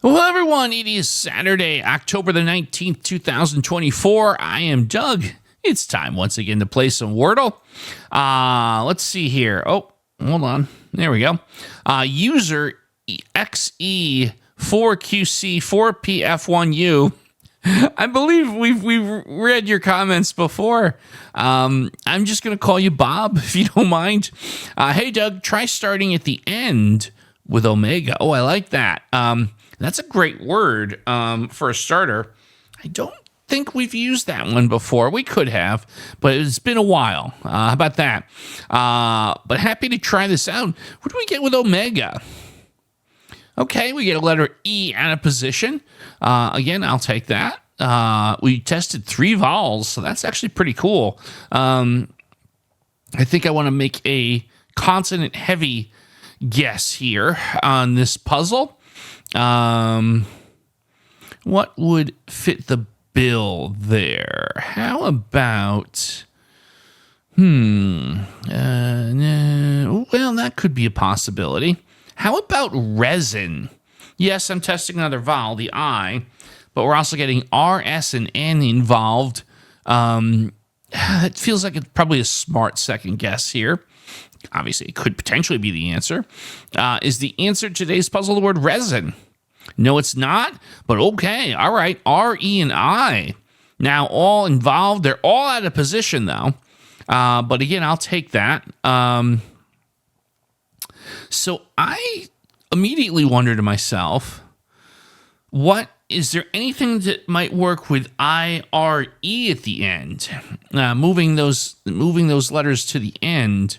Well, everyone, it is Saturday, October the 19th, 2024. I am Doug. It's time once again to play some Wordle. Let's see here. Oh, hold on. There we go. User XE4QC4PF1U. I believe we've read your comments before. I'm just going to call you Bob, if you don't mind. Hey, Doug, try starting at the end with omega. Oh, I like that. That's a great word for a starter. I don't think we've used that one before. We could have, but it's been a while. How about that? But happy to try this out. What do we get with omega? Okay, we get a letter E out of position. Again, I'll take that. We tested 3 vowels, so that's actually pretty cool. I think I want to make a consonant-heavy guess here on this puzzle. What would fit the bill there? How about, well, that could be a possibility. How about resin? Yes, I'm testing another vowel, the I, but we're also getting R, S, and N involved. It feels like it's probably a smart second guess here. Obviously, it could potentially be the answer. Is the answer to today's puzzle the word resin? No, it's not, but okay. All right, R, E, and I. Now, all involved. They're all out of position, though. But again, I'll take that. So I immediately wonder to myself, is there anything that might work with I, R, E at the end? Moving those letters to the end.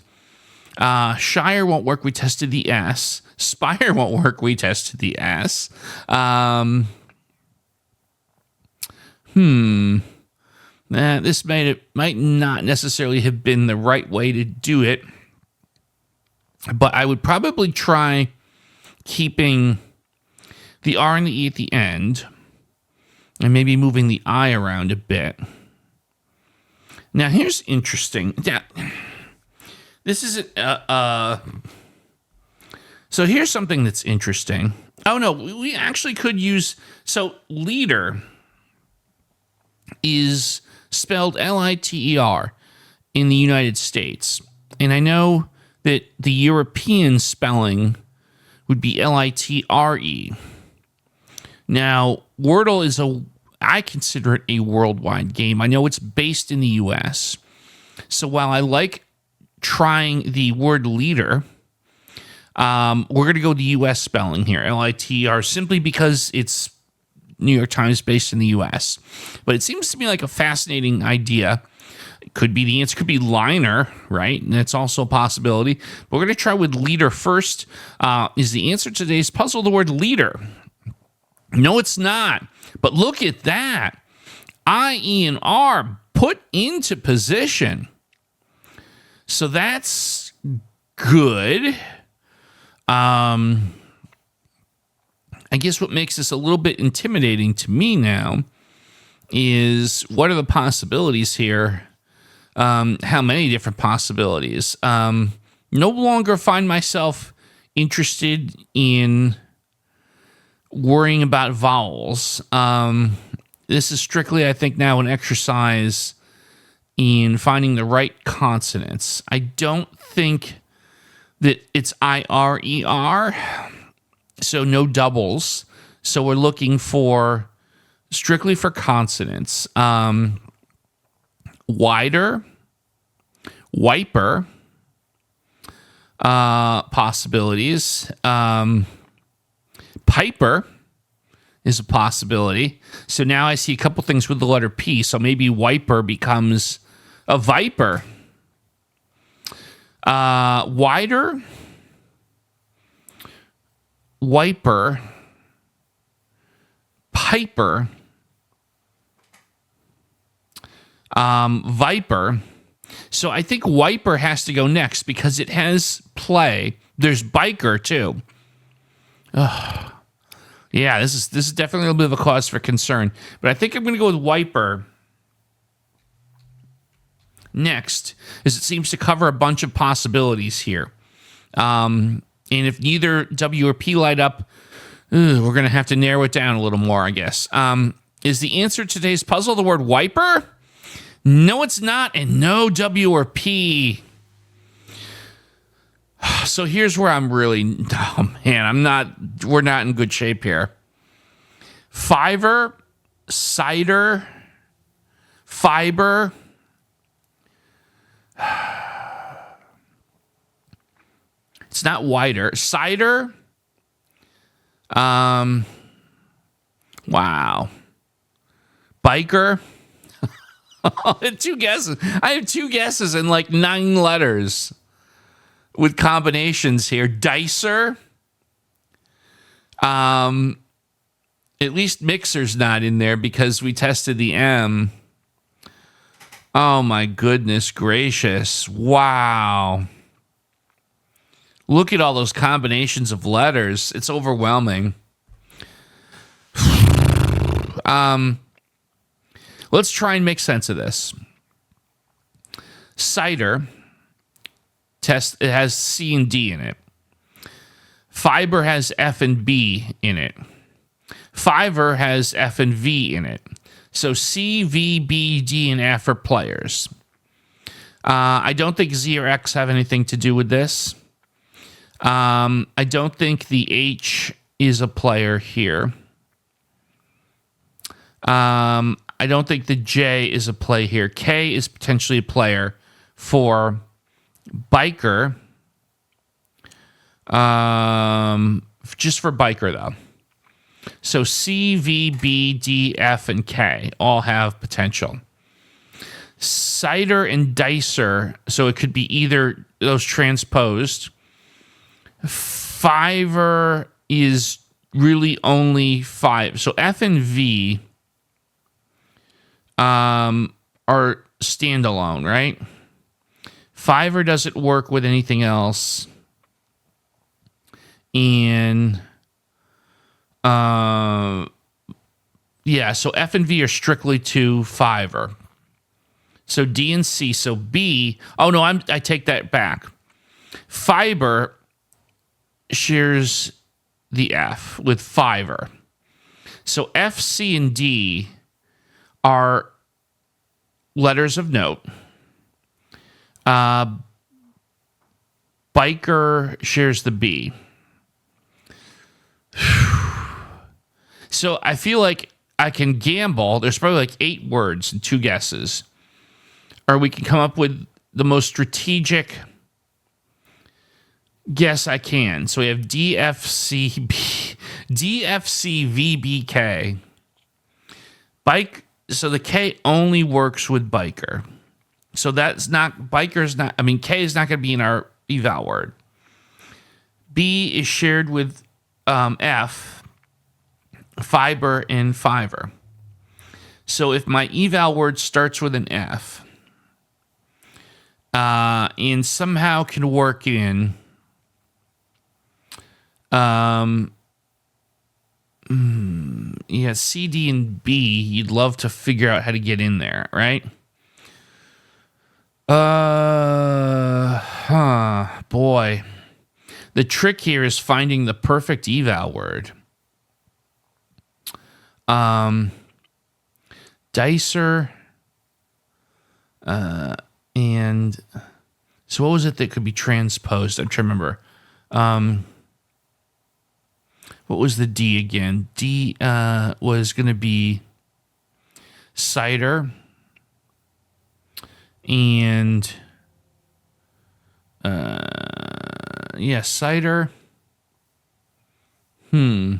Shire won't work. We tested the S. Spire won't work. We tested the S. This might not necessarily have been the right way to do it, but I would probably try keeping the R and the E at the end, and maybe moving the I around a bit. Now, here's interesting. Yeah. This is so here's something that's interesting. Oh, no, we actually could use, so liter is spelled L-I-T-E-R in the United States. And I know that the European spelling would be L-I-T-R-E. Now, Wordle I consider it a worldwide game. I know it's based in the U.S. So while I like trying the word liter, we're going to go the U.S. spelling here, L-I-T-R, simply because it's New York Times based in the U.S. But it seems to me like a fascinating idea. It could be the answer, could be liner, right? And that's also a possibility. But we're going to try with liter first. Is the answer to today's puzzle the word liter? No, it's not. But look at that. I, E, and R put into position. So that's good. I guess what makes this a little bit intimidating to me now is what are the possibilities here? How many different possibilities? No longer find myself interested in worrying about vowels. This is strictly, I think, now an exercise in finding the right consonants. I don't think that it's I-R-E-R, so no doubles. So we're looking strictly for consonants. Wider, wiper, possibilities. Piper is a possibility. So now I see a couple things with the letter P. So maybe wiper becomes a viper. Wider, wiper, piper, viper. So I think wiper has to go next because it has play. There's biker too. Yeah, this is definitely a little bit of a cause for concern. But I think I'm going to go with wiper next, as it seems to cover a bunch of possibilities here. And if neither W or P light up, We're going to have to narrow it down a little more, I guess. Is the answer to today's puzzle the word wiper? No, it's not, and no W or P. So here's where I'm really, we're not in good shape here. Fiver, cider, fiber. It's not wider. Cider. Wow. Biker. Two guesses. I have two guesses and like 9 letters with combinations here. Dicer. At least Mixer's not in there because we tested the M. Oh my goodness gracious. Wow. Look at all those combinations of letters. It's overwhelming. Let's try and make sense of this. Cider it has C and D in it. Fiber has F and B in it. Fiver has F and V in it. So C, V, B, D, and F are players. I don't think Z or X have anything to do with this. I don't think the H is a player here. I don't think the J is a play here. K is potentially a player for biker. Just for biker, though. So C, V, B, D, F, and K all have potential. Cider and dicer, so it could be either those transposed. Fiver is really only 5. So F and V are standalone, right? Fiver doesn't work with anything else. And yeah, so F and V are strictly to Fiver. So D and C. So B. Oh no, I take that back. Fiber shares the F with Fiver. So F, C, and D are letters of note. Biker shares the B. So I feel like I can gamble. There's probably like 8 words and 2 guesses. Or we can come up with the most strategic guess I can. So we have DFCVBK. Bike. So the K only works with biker. So that's not, biker's not, I mean, K is not going to be in our eval word. B is shared with F, fiber, and fiver. So if my eval word starts with an F, and somehow can work in yeah, C, D, and B, you'd love to figure out how to get in there, right? Boy. The trick here is finding the perfect eval word. Dicer. And so what was it that could be transposed? I'm trying to remember. What was the D again? D was going to be cider. And yeah, cider. I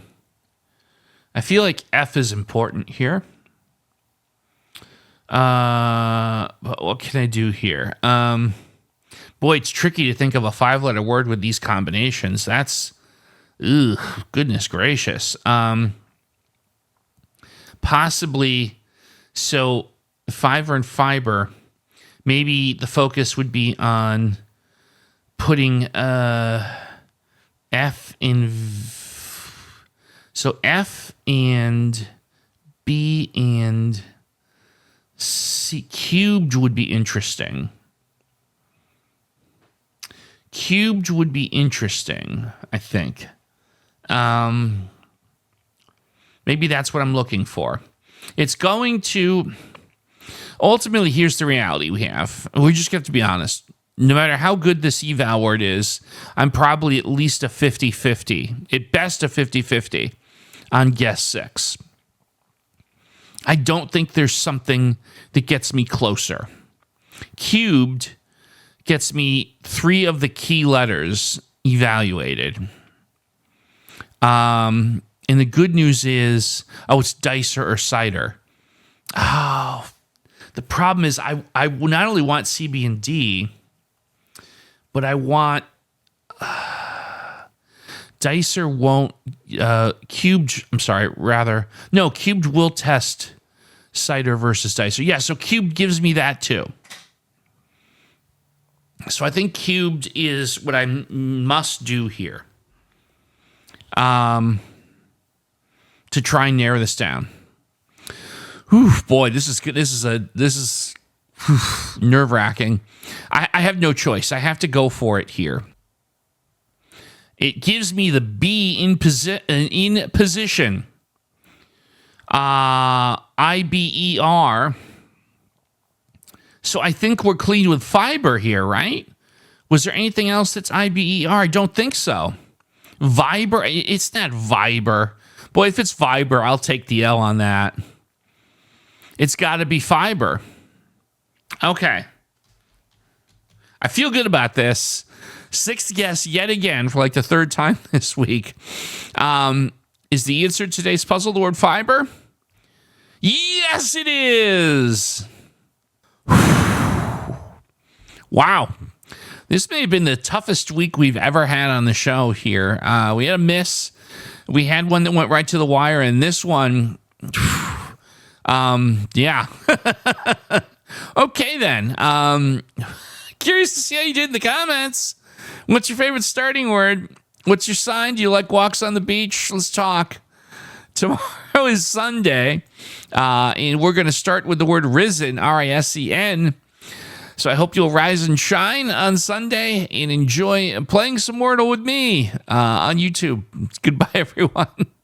feel like F is important here. But what can I do here? Boy, it's tricky to think of a 5-letter word with these combinations. That's, goodness gracious. Possibly, so fiver and fiber, maybe the focus would be on putting F in, so F and B and C, cubed would be interesting. Cubed would be interesting, I think. Maybe that's what I'm looking for. It's going to... Ultimately, here's the reality we have. We just have to be honest. No matter how good this eval word is, I'm probably at least a 50-50. At best, a 50-50 on guess 6. I don't think there's something that gets me closer. Cubed gets me 3 of the key letters evaluated. And the good news is, it's dicer or cider. Oh, the problem is I not only want C, B, and D, but I want dicer won't, cubed, cubed will test cider versus dicer. Yeah, so cubed gives me that too. So I think cubed is what I must do here to try and narrow this down. Whew, boy, this is good. This is nerve-wracking. I have no choice. I have to go for it here. It gives me the B in position. IBER. So I think we're clean with fiber here, right? Was there anything else that's IBER? I don't think so. Viber? It's not Viber. Boy, if it's Viber, I'll take the L on that. It's got to be fiber. Okay. I feel good about this. 6th guess yet again for like the 3rd time this week. Is the answer to today's puzzle the word fiber? Yes, it is. Wow. This may have been the toughest week we've ever had on the show here. We had a miss. We had one that went right to the wire, and this one... yeah. Okay, then. Curious to see how you did in the comments. What's your favorite starting word? What's your sign? Do you like walks on the beach? Let's talk. Tomorrow is Sunday, and we're going to start with the word risen, R-I-S-E-N. So I hope you'll rise and shine on Sunday and enjoy playing some Wordle with me on YouTube. Goodbye, everyone.